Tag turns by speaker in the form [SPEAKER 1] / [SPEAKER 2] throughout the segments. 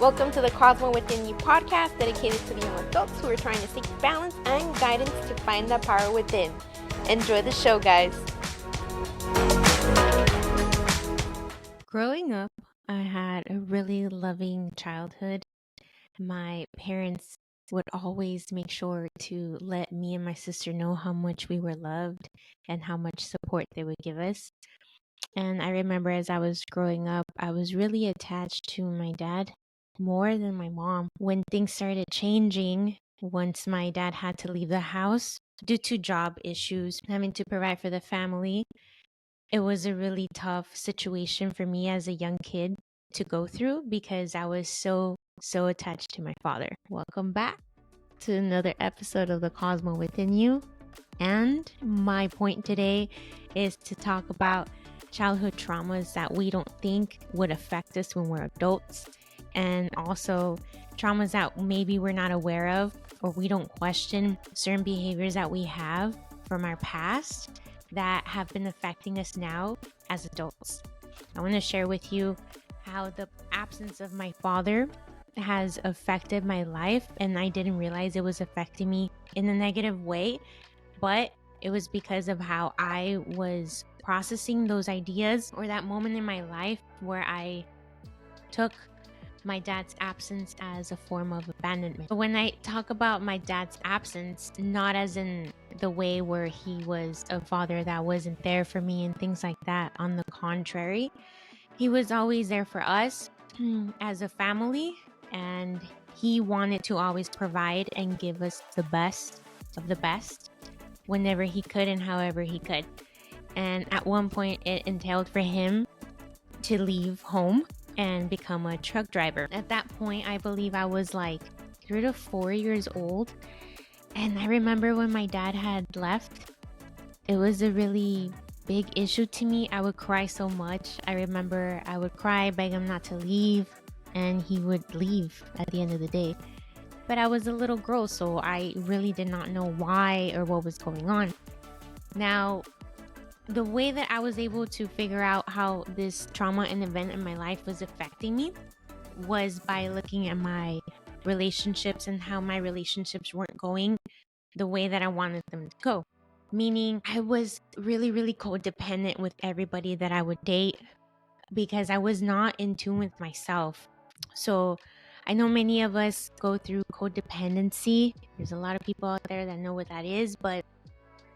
[SPEAKER 1] Welcome to the Cosmo Within You podcast, dedicated to the young adults who are trying to seek balance and guidance to find that power within. Enjoy the show, guys.
[SPEAKER 2] Growing up, I had a really loving childhood. My parents would always make sure to let me and my sister know how much we were loved and how much support they would give us. And I remember as I was growing up, I was really attached to my dad more than my mom. When things started changing, once my dad had to leave the house due to job issues, having to provide for the family, it was a really tough situation for me as a young kid to go through because I was so attached to my father. Welcome back to another episode of the Cosmo Within You. And my point today is to talk about childhood traumas that we don't think would affect us when we're adults, and also traumas that maybe we're not aware of or we don't question certain behaviors that we have from our past that have been affecting us now as adults. I want to share with you how the absence of my father has affected my life, and I didn't realize it was affecting me in a negative way, but it was because of how I was processing those ideas, or that moment in my life where I took my dad's absence as a form of abandonment. But when I talk about my dad's absence, not as in the way where he was a father that wasn't there for me and things like that. On the contrary, he was always there for us as a family, and he wanted to always provide and give us the best of the best whenever he could and however he could. And at one point, it entailed for him to leave home and become a truck driver. At that point, I believe I was like 3 to 4 years old. And I remember when my dad had left, it was a really big issue to me. I would cry so much. I remember I would cry, beg him not to leave, and he would leave at the end of the day. But I was a little girl, so I really did not know why or what was going on. Now, the way that I was able to figure out how this trauma and event in my life was affecting me was by looking at my relationships and how my relationships weren't going the way that I wanted them to go. Meaning I was really codependent with everybody that I would date because I was not in tune with myself. So I know many of us go through codependency. There's a lot of people out there that know what that is, but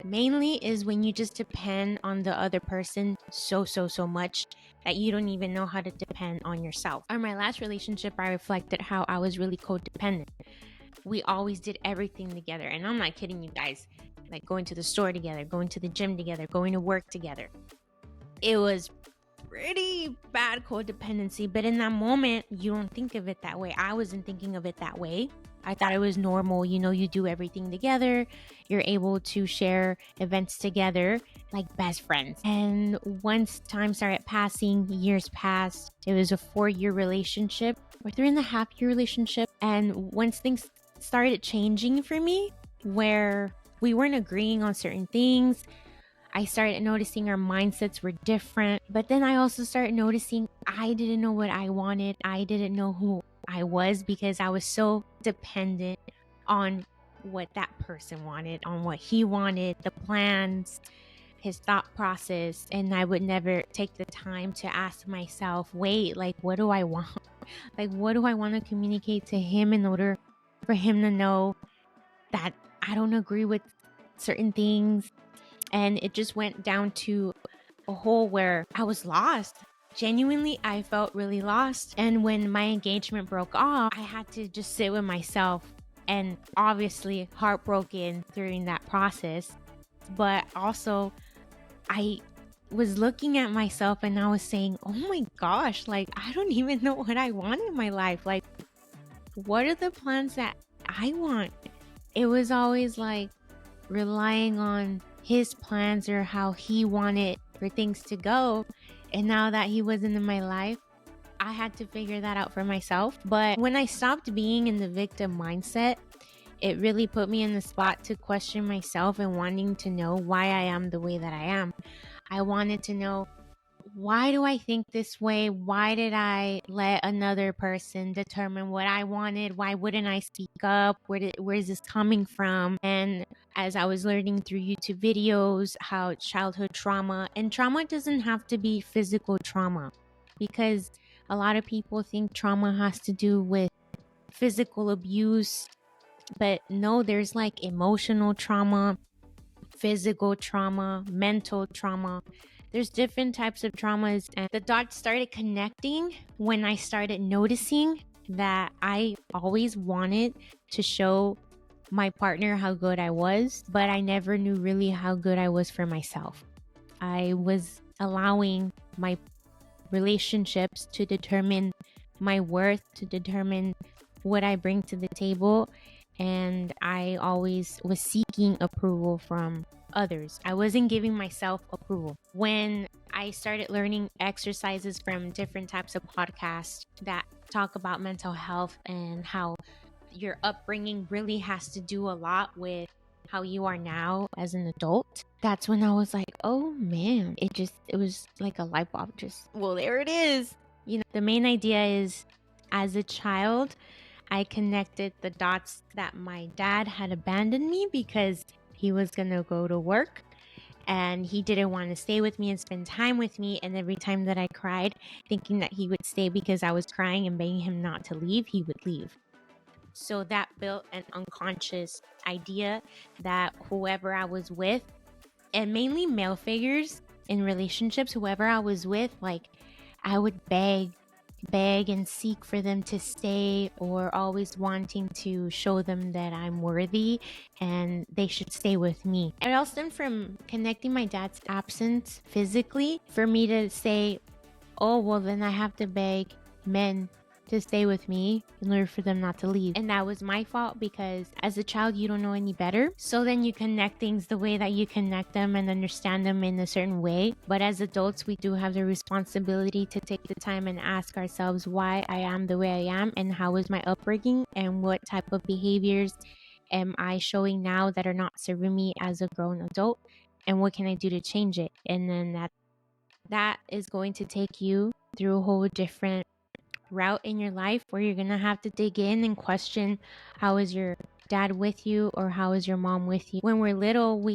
[SPEAKER 2] mainly is when you just depend on the other person so much that you don't even know how to depend on yourself. In my last relationship, I reflected how I was really codependent. We always did everything together, and I'm not kidding you guys. Like going to the store together, going to the gym together, going to work together. It was pretty bad codependency, but in that moment, you don't think of it that way. I wasn't thinking of it that way. I thought it was normal. You do everything together. You're able to share events together like best friends. And once time started passing, years passed. It was a 4-year relationship or 3.5-year relationship. And once things started changing for me, where we weren't agreeing on certain things, I started noticing our mindsets were different. But then I also started noticing I didn't know what I wanted. I didn't know who I was because I was so dependent on what that person wanted, on what he wanted, the plans, his thought process. And I would never take the time to ask myself, wait, like, what do I want? Like, what do I want to communicate to him in order for him to know that I don't agree with certain things? And it just went down to a hole where I was lost. Genuinely, I felt really lost. And when my engagement broke off, I had to just sit with myself, and obviously heartbroken during that process. But also, I was looking at myself and I was saying, oh my gosh, like, I don't even know what I want in my life. Like, what are the plans that I want? It was always like relying on his plans or how he wanted for things to go. And now that he wasn't in my life, I had to figure that out for myself. But when I stopped being in the victim mindset, it really put me in the spot to question myself and wanting to know why I am the way that I am. I wanted to know why do I think this way? Why did I let another person determine what I wanted? Why wouldn't I speak up? Where is this coming from? And as I was learning through YouTube videos, how childhood trauma, and trauma doesn't have to be physical trauma, because a lot of people think trauma has to do with physical abuse, but no, there's like emotional trauma, physical trauma, mental trauma. There's different types of traumas, and the dots started connecting when I started noticing that I always wanted to show my partner how good I was, but I never knew really how good I was for myself. I was allowing my relationships to determine my worth, to determine what I bring to the table. And I always was seeking approval from others. I wasn't giving myself approval. When I started learning exercises from different types of podcasts that talk about mental health and how your upbringing really has to do a lot with how you are now as an adult, that's when I was like, oh man, it was like a light bulb, well, there it is. The main idea is, as a child, I connected the dots that my dad had abandoned me because he was gonna go to work and he didn't want to stay with me and spend time with me. And every time that I cried, thinking that he would stay because I was crying and begging him not to leave, he would leave. So that built an unconscious idea that whoever I was with, and mainly male figures in relationships, whoever I was with, like, I would beg and seek for them to stay, or always wanting to show them that I'm worthy and they should stay with me. It all stemmed from connecting my dad's absence physically for me to say, oh, well, then I have to beg men to stay with me in order for them not to leave. And that was my fault, because as a child, you don't know any better. So then you connect things the way that you connect them and understand them in a certain way. But as adults, we do have the responsibility to take the time and ask ourselves why I am the way I am, and how is my upbringing, and what type of behaviors am I showing now that are not serving me as a grown adult, and what can I do to change it? And then that is going to take you through a whole different route in your life, where you're gonna have to dig in and question, how is your dad with you, or how is your mom with you? When we're little,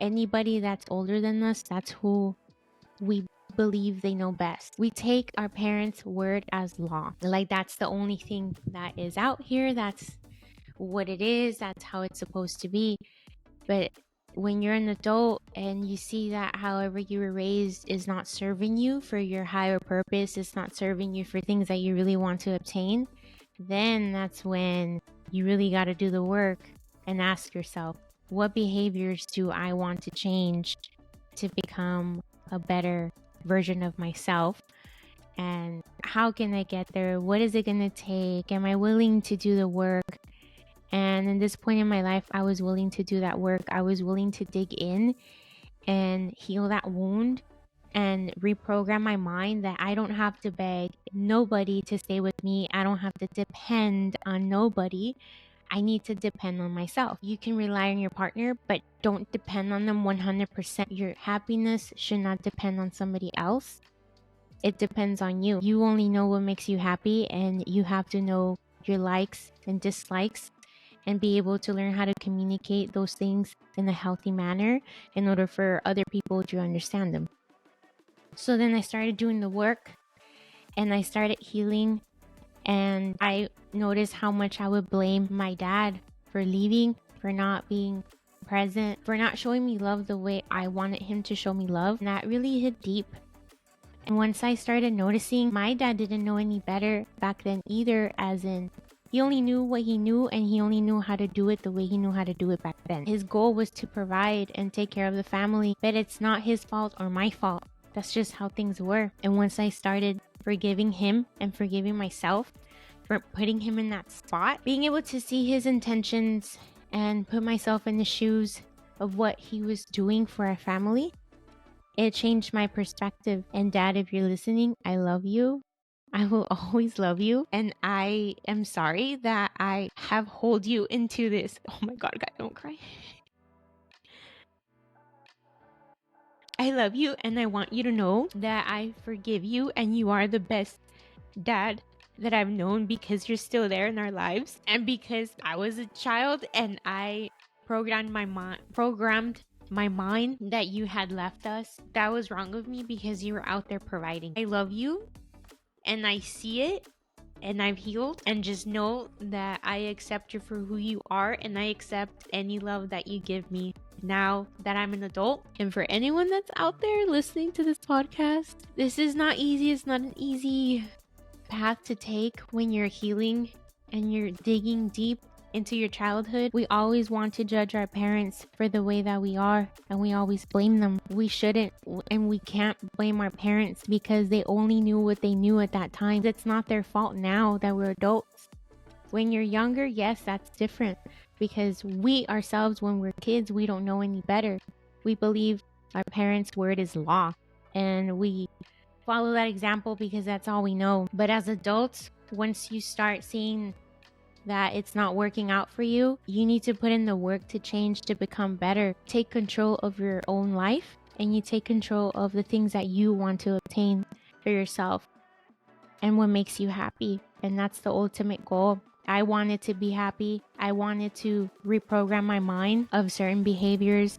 [SPEAKER 2] anybody that's older than us, that's who we believe they know best. We take our parents' word as law. Like, that's the only thing that is out here. That's what it is. That's how it's supposed to be. But when you're an adult and you see that however you were raised is not serving you for your higher purpose, it's not serving you for things that you really want to obtain, then that's when you really got to do the work and ask yourself, what behaviors do I want to change to become a better version of myself? And how can I get there? What is it going to take? Am I willing to do the work? And in this point in my life, I was willing to do that work. I was willing to dig in and heal that wound and reprogram my mind that I don't have to beg nobody to stay with me. I don't have to depend on nobody. I need to depend on myself. You can rely on your partner, but don't depend on them 100%. Your happiness should not depend on somebody else. It depends on you. You only know what makes you happy, and you have to know your likes and dislikes and be able to learn how to communicate those things in a healthy manner in order for other people to understand them. So then I started doing the work and I started healing, and I noticed how much I would blame my dad for leaving, for not being present, for not showing me love the way I wanted him to show me love. And that really hit deep. And once I started noticing, my dad didn't know any better back then either, as in, he only knew what he knew, and he only knew how to do it the way he knew how to do it back then. His goal was to provide and take care of the family, but it's not his fault or my fault. That's just how things were. And once I started forgiving him and forgiving myself for putting him in that spot, being able to see his intentions and put myself in the shoes of what he was doing for our family, it changed my perspective. And Dad, if you're listening, I love you. I will always love you. And I am sorry that I have hold you into this. Oh my God, guys, don't cry. I love you, and I want you to know that I forgive you, and you are the best dad that I've known, because you're still there in our lives, and because I was a child and I programmed my mind that you had left us. That was wrong of me, because you were out there providing. I love you, and I see it, and I've healed, and just know that I accept you for who you are, and I accept any love that you give me now that I'm an adult. And for anyone that's out there listening to this podcast, this is not easy. It's not an easy path to take when you're healing and you're digging deep into your childhood. We always want to judge our parents for the way that we are, and we always blame them. We shouldn't, and we can't blame our parents, because they only knew what they knew at that time. It's not their fault now that we're adults. When you're younger, yes, that's different, because we ourselves, when we're kids, we don't know any better. We believe our parents' word is law, and we follow that example because that's all we know. But as adults, once you start seeing that it's not working out for you, you need to put in the work to change, to become better. Take control of your own life, and you take control of the things that you want to obtain for yourself and what makes you happy. And that's the ultimate goal. I wanted to be happy. I wanted to reprogram my mind of certain behaviors,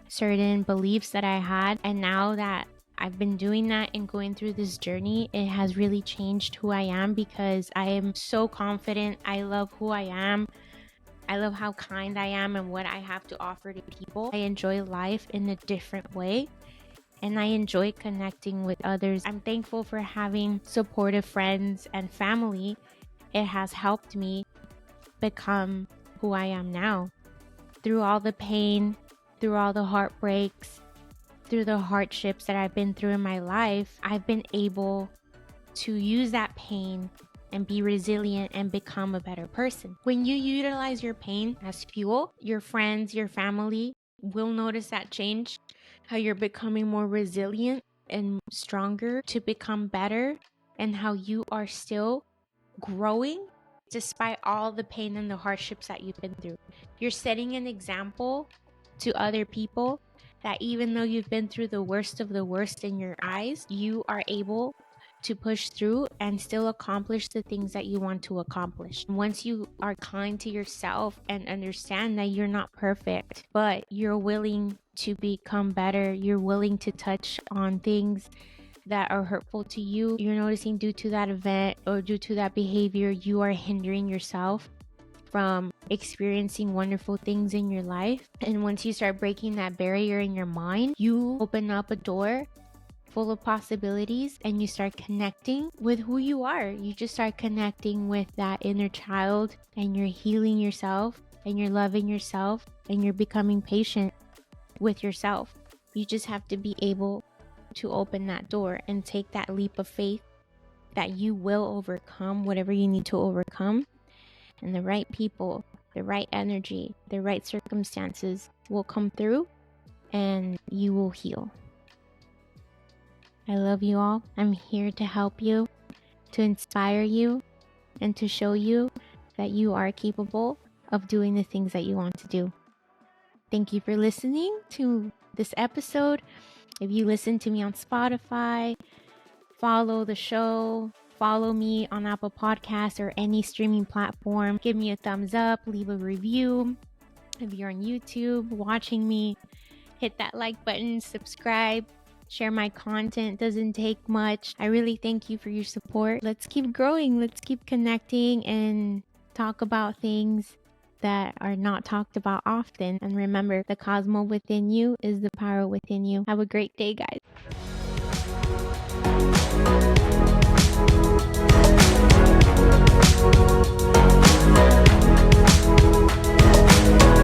[SPEAKER 2] certain beliefs that I had. And now that I've been doing that and going through this journey, it has really changed who I am, because I am so confident. I love who I am. I love how kind I am and what I have to offer to people. I enjoy life in a different way, and I enjoy connecting with others. I'm thankful for having supportive friends and family. It has helped me become who I am now. Through all the pain, through all the heartbreaks, through the hardships that I've been through in my life, I've been able to use that pain and be resilient and become a better person. When you utilize your pain as fuel, your friends, your family will notice that change, how you're becoming more resilient and stronger to become better, and how you are still growing despite all the pain and the hardships that you've been through. You're setting an example to other people that even though you've been through the worst of the worst in your eyes, you are able to push through and still accomplish the things that you want to accomplish. Once you are kind to yourself and understand that you're not perfect, but you're willing to become better, you're willing to touch on things that are hurtful to you, you're noticing due to that event or due to that behavior, you are hindering yourself from experiencing wonderful things in your life. And once you start breaking that barrier in your mind, you open up a door full of possibilities, and you start connecting with who you are. You just start connecting with that inner child, and you're healing yourself, and you're loving yourself, and you're becoming patient with yourself. You just have to be able to open that door and take that leap of faith that you will overcome whatever you need to overcome. And the right people, the right energy, the right circumstances will come through, and you will heal. I love you all. I'm here to help you, to inspire you, and to show you that you are capable of doing the things that you want to do. Thank you for listening to this episode. If you listen to me on Spotify, follow the show, follow me on Apple Podcasts or any streaming platform. Give me a thumbs up, leave a review. If you're on YouTube watching me, hit that like button, subscribe, share my content. Doesn't take much. I really thank you for your support. Let's keep growing. Let's keep connecting and talk about things that are not talked about often. And remember, the Cosmo within you is the power within you. Have a great day, guys.